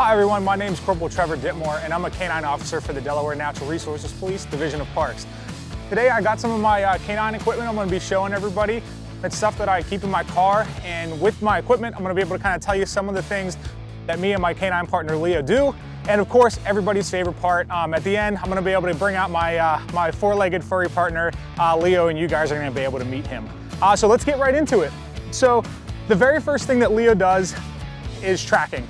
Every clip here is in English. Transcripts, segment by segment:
Hi everyone, my name is Corporal Trevor Ditmore and I'm a canine officer for the Delaware Natural Resources Police Division of Parks. Today I got some of my canine equipment I'm going to be showing everybody. It's stuff that I keep in my car, and with my equipment I'm going to be able to kind of tell you some of the things that me and my canine partner Leo do. And of course, everybody's favorite part, at the end I'm going to be able to bring out my, my four-legged furry partner Leo, and you guys are going to be able to meet him. So let's get right into it. So the very first thing that Leo does is tracking.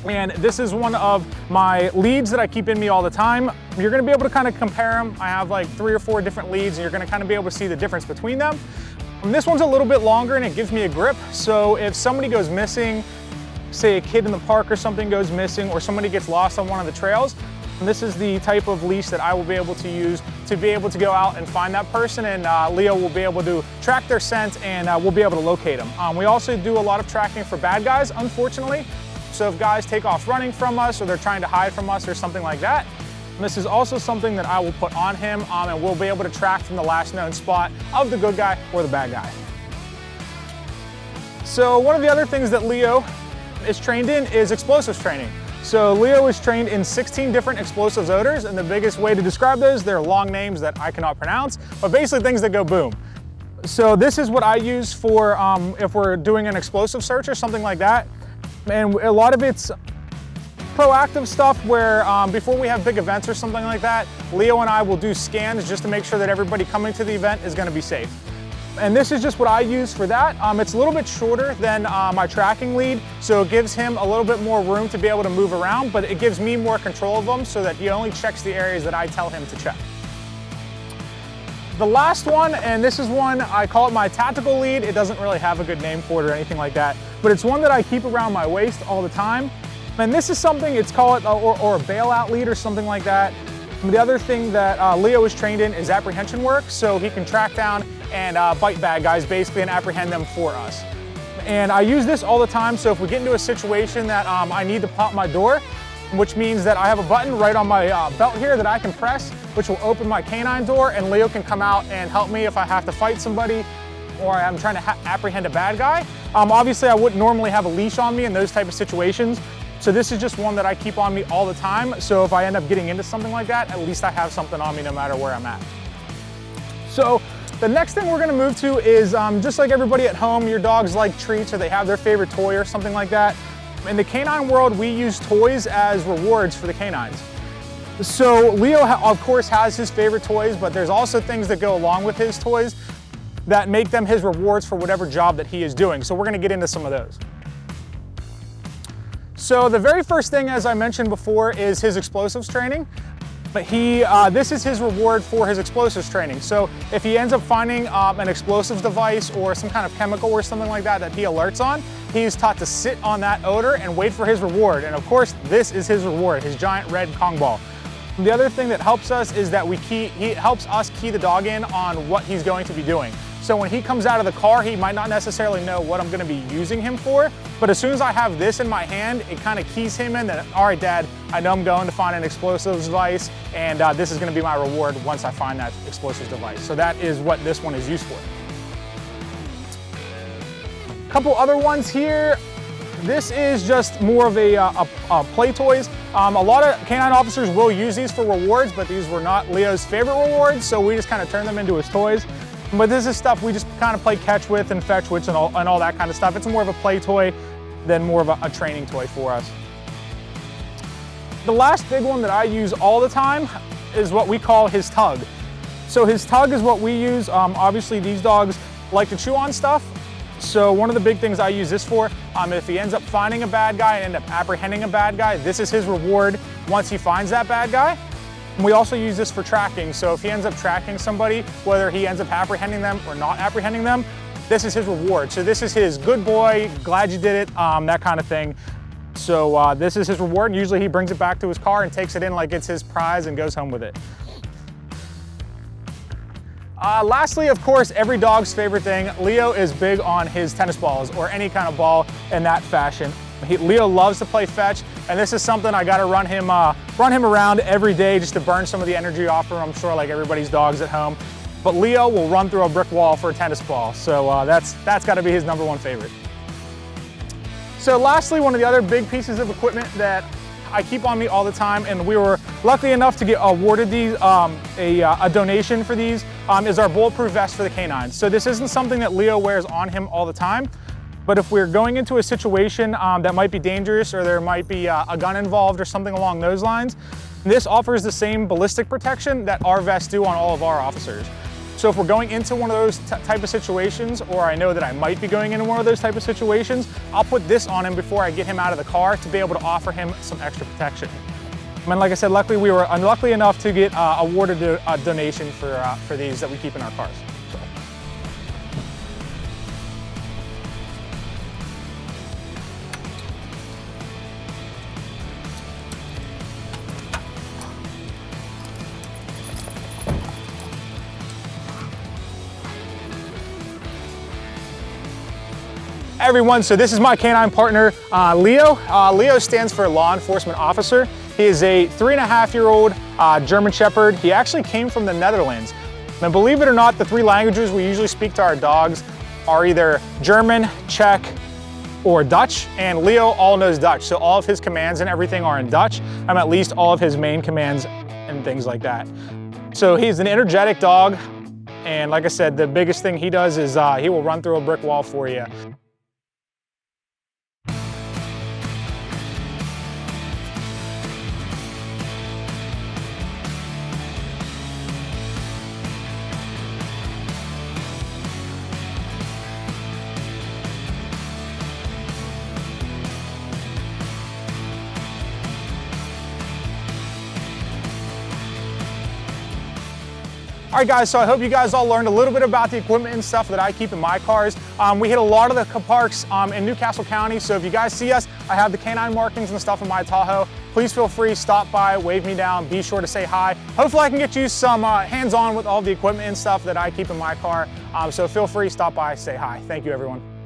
And this is one of my leads that I keep in me all the time. You're gonna be able to kind of compare them. I have like 3 or 4 different leads, and you're gonna kind of be able to see the difference between them. And this one's a little bit longer and it gives me a grip. So if somebody goes missing, say a kid in the park or something goes missing, or somebody gets lost on one of the trails, this is the type of leash that I will be able to use to be able to go out and find that person, and Leo will be able to track their scent, and we'll be able to locate them. We also do a lot of tracking for bad guys, unfortunately. So if guys take off running from us, or they're trying to hide from us or something like that, this is also something that I will put on him, and we'll be able to track from the last known spot of the good guy or the bad guy. So one of the other things that Leo is trained in is explosives training. So Leo is trained in 16 different explosives odors, and the biggest way to describe those, they're long names that I cannot pronounce, but basically things that go boom. So this is what I use for if we're doing an explosive search or something like that. And a lot of it's proactive stuff where before we have big events or something like that, Leo and I will do scans just to make sure that everybody coming to the event is going to be safe. And this is just what I use for that. It's a little bit shorter than my tracking lead, so it gives him a little bit more room to be able to move around, but it gives me more control of him so that he only checks the areas that I tell him to check. The last one, and this is one, I call it my tactical lead. It doesn't really have a good name for it or anything like that, but it's one that I keep around my waist all the time. And this is something, it's called, or a bailout lead or something like that. The other thing that Leo is trained in is apprehension work, so he can track down and bite bad guys basically and apprehend them for us. And I use this all the time, so if we get into a situation that I need to pop my door, which means that I have a button right on my belt here that I can press, which will open my canine door, and Leo can come out and help me if I have to fight somebody or I'm trying to apprehend a bad guy. Obviously I wouldn't normally have a leash on me in those type of situations, so this is just one that I keep on me all the time, so if I end up getting into something like that, at least I have something on me no matter where I'm at. So the next thing we're gonna move to is just like everybody at home, your dogs like treats, or they have their favorite toy or something like that. In the canine world, we use toys as rewards for the canines. So Leo, of course, has his favorite toys, but there's also things that go along with his toys that make them his rewards for whatever job that he is doing. So we're gonna get into some of those. So the very first thing, as I mentioned before, is his explosives training. But this is his reward for his explosives training. So if he ends up finding an explosives device or some kind of chemical or something like that that he alerts on, he's taught to sit on that odor and wait for his reward. And of course, this is his reward, his giant red Kong ball. The other thing that helps us is that he helps us key the dog in on what he's going to be doing. So when he comes out of the car, he might not necessarily know what I'm gonna be using him for, but as soon as I have this in my hand, it kind of keys him in that, all right, Dad, I know I'm going to find an explosives device, and this is gonna be my reward once I find that explosives device. So that is what this one is used for. A couple other ones here. This is just more of a play toys. A lot of canine officers will use these for rewards, but these were not Leo's favorite rewards, so we just kind of turned them into his toys. But this is stuff we just kind of play catch with and fetch with and all that kind of stuff. It's more of a play toy than more of a training toy for us. The last big one that I use all the time is what we call his tug. So his tug is what we use. Obviously these dogs like to chew on stuff. So one of the big things I use this for, if he ends up finding a bad guy and end up apprehending a bad guy, this is his reward once he finds that bad guy. And we also use this for tracking. So if he ends up tracking somebody, whether he ends up apprehending them or not apprehending them, this is his reward. So this is his good boy, glad you did it, that kind of thing. So this is his reward. Usually he brings it back to his car and takes it in like it's his prize and goes home with it. Lastly, of course, every dog's favorite thing, Leo is big on his tennis balls or any kind of ball in that fashion. Leo loves to play fetch, and this is something I gotta run him around every day just to burn some of the energy off him, I'm sure, like everybody's dogs at home. But Leo will run through a brick wall for a tennis ball, so that's gotta be his #1 favorite. So lastly, one of the other big pieces of equipment that I keep on me all the time, and we were lucky enough to get awarded these, a donation for these, is our bulletproof vest for the canines. So this isn't something that Leo wears on him all the time, but if we're going into a situation that might be dangerous, or there might be a gun involved or something along those lines, this offers the same ballistic protection that our vests do on all of our officers. So if we're going into one of those type of situations, or I know that I might be going into one of those type of situations, I'll put this on him before I get him out of the car to be able to offer him some extra protection. And like I said, luckily we were unlucky enough to get awarded a donation for these that we keep in our cars. So. Everyone, so this is my canine partner, Leo. Leo stands for Law Enforcement Officer. He is a 3.5-year-old German Shepherd. He actually came from the Netherlands. And believe it or not, the 3 languages we usually speak to our dogs are either German, Czech, or Dutch, and Leo all knows Dutch. So all of his commands and everything are in Dutch, at least all of his main commands and things like that. So he's an energetic dog, and like I said, the biggest thing he does is he will run through a brick wall for you. All right guys, so I hope you guys all learned a little bit about the equipment and stuff that I keep in my cars. We hit a lot of the parks in Newcastle County, so if you guys see us, I have the canine markings and stuff in my Tahoe. Please feel free, stop by, wave me down, be sure to say hi. Hopefully I can get you some hands-on with all the equipment and stuff that I keep in my car. So feel free, stop by, say hi. Thank you everyone.